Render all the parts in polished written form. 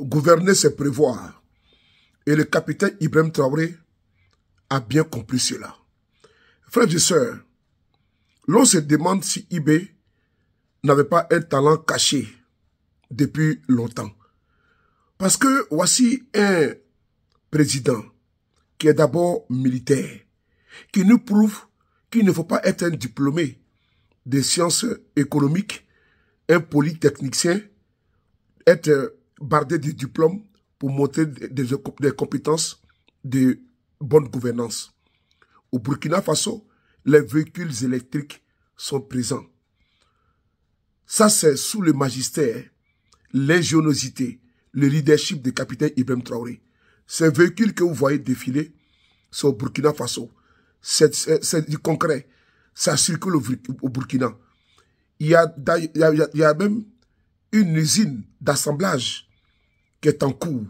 Gouverner, c'est prévoir. Et le capitaine Ibrahim Traoré a bien compris cela. Frères et sœurs, l'on se demande si IB n'avait pas un talent caché depuis longtemps. Parce que voici un président qui est d'abord militaire, qui nous prouve qu'il ne faut pas être un diplômé des sciences économiques, un polytechnicien, être bardé de diplômes pour montrer des compétences de bonne gouvernance. Au Burkina Faso, les véhicules électriques sont présents. Ça, c'est sous le magistère, l'ingéniosité, le leadership du capitaine Ibrahim Traoré. Ces véhicules que vous voyez défiler, c'est au Burkina Faso. C'est du concret. Ça circule au Burkina. Il y a même une usine d'assemblage qui est en cours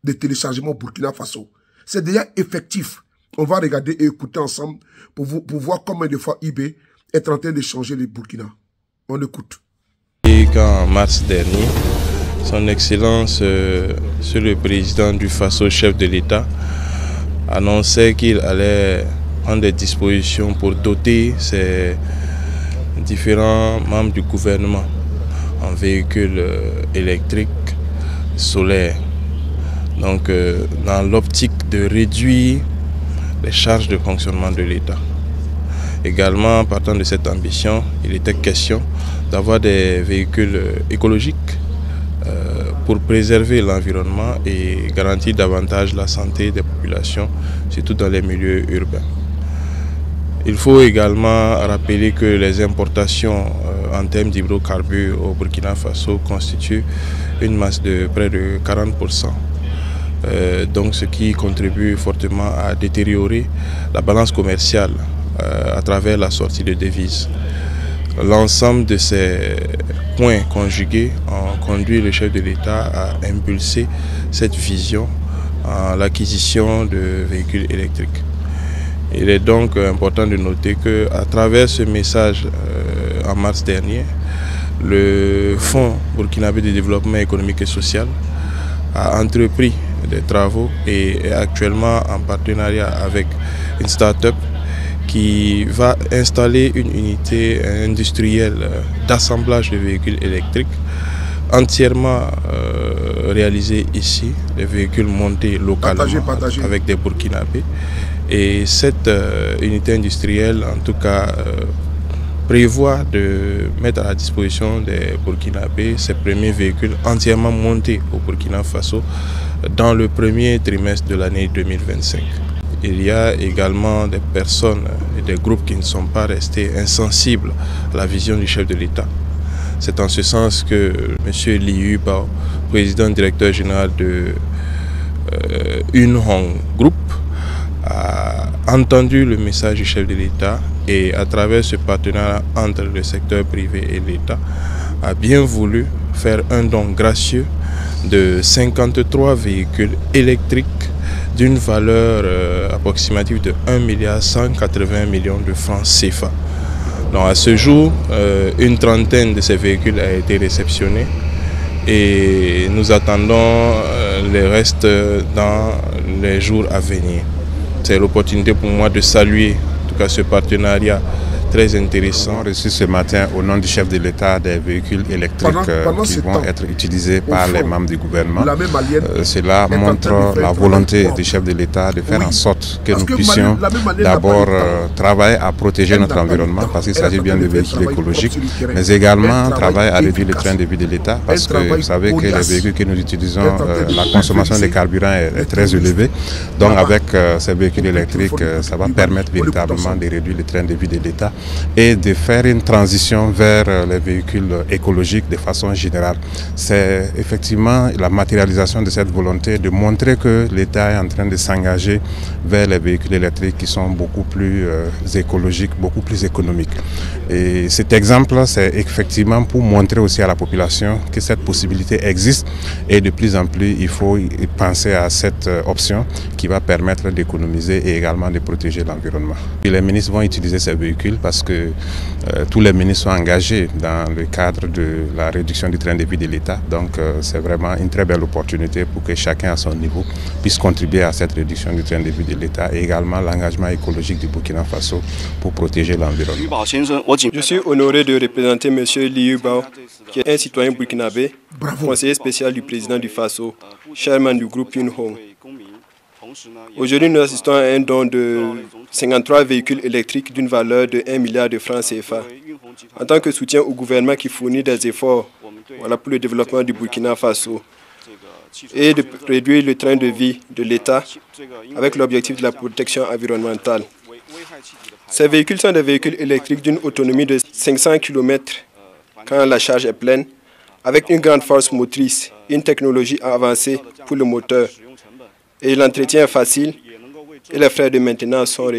de téléchargement au Burkina Faso. C'est déjà effectif. On va regarder et écouter ensemble pour voir combien de fois IB est en train de changer le Burkina. On écoute. Et qu'en mars dernier, son Excellence, le président du Faso, chef de l'État, annonçait qu'il allait prendre des dispositions pour doter ses différents membres du gouvernement en véhicules électriques solaires. Donc, dans l'optique de réduire les charges de fonctionnement de l'État. Également, partant de cette ambition, il était question d'avoir des véhicules écologiques pour préserver l'environnement et garantir davantage la santé des populations, surtout dans les milieux urbains. Il faut également rappeler que les importations en termes d'hydrocarbures au Burkina Faso constituent une masse de près de 40%. Donc ce qui contribue fortement à détériorer la balance commerciale à travers la sortie de devises. L'ensemble de ces points conjugués ont conduit le chef de l'État à impulser cette vision en l'acquisition de véhicules électriques. Il est donc important de noter qu'à travers ce message en mars dernier, le Fonds burkinabé de développement économique et social a entrepris des travaux et est actuellement en partenariat avec une start-up qui va installer une unité industrielle d'assemblage de véhicules électriques entièrement réalisée ici, des véhicules montés localement avec des Burkinabés. Et cette unité industrielle, en tout cas, prévoit de mettre à la disposition des Burkinabés ces premiers véhicules entièrement montés au Burkina Faso dans le premier trimestre de l'année 2025. Il y a également des personnes et des groupes qui ne sont pas restés insensibles à la vision du chef de l'État. C'est en ce sens que M. Liu Bao, président directeur général de Yunhong Group, a entendu le message du chef de l'État et à travers ce partenariat entre le secteur privé et l'État, a bien voulu faire un don gracieux de 53 véhicules électriques d'une valeur approximative de 1,180 milliard de francs CFA. Donc à ce jour, une trentaine de ces véhicules a été réceptionnée et nous attendons les restes dans les jours à venir. C'est l'opportunité pour moi de saluer en tout cas ce partenariat très intéressant. Nous avons reçu ce matin au nom du chef de l'État des véhicules électriques qui vont être utilisés par les membres du gouvernement. Cela montre la volonté du chef de l'État de faire en sorte que nous puissions d'abord travailler à protéger notre environnement parce qu'il s'agit bien de véhicules écologiques, mais également travailler à réduire le train de vie de l'État parce que vous savez que les véhicules que nous utilisons, la consommation de carburant est très élevée. Donc avec ces véhicules électriques, ça va permettre véritablement de réduire le train de vie de l'État et de faire une transition vers les véhicules écologiques de façon générale. C'est effectivement la matérialisation de cette volonté de montrer que l'État est en train de s'engager vers les véhicules électriques qui sont beaucoup plus écologiques, beaucoup plus économiques. Et cet exemple, c'est effectivement pour montrer aussi à la population que cette possibilité existe et de plus en plus, il faut penser à cette option qui va permettre d'économiser et également de protéger l'environnement. Les ministres vont utiliser ces véhicules parce parce que tous les ministres sont engagés dans le cadre de la réduction du train de vie de l'État. Donc c'est vraiment une très belle opportunité pour que chacun à son niveau puisse contribuer à cette réduction du train de vie de l'État et également l'engagement écologique du Burkina Faso pour protéger l'environnement. Je suis honoré de représenter M. Liu Bao, qui est un citoyen burkinabé, conseiller spécial du président du Faso, chairman du groupe Yunhong. Aujourd'hui, nous assistons à un don de 53 véhicules électriques d'une valeur de 1 milliard de francs CFA. En tant que soutien au gouvernement qui fournit des efforts pour le développement du Burkina Faso et de réduire le train de vie de l'État avec l'objectif de la protection environnementale. Ces véhicules sont des véhicules électriques d'une autonomie de 500 km quand la charge est pleine, avec une grande force motrice, une technologie avancée pour le moteur. Et l'entretien est facile et les frais de maintenance sont réduits.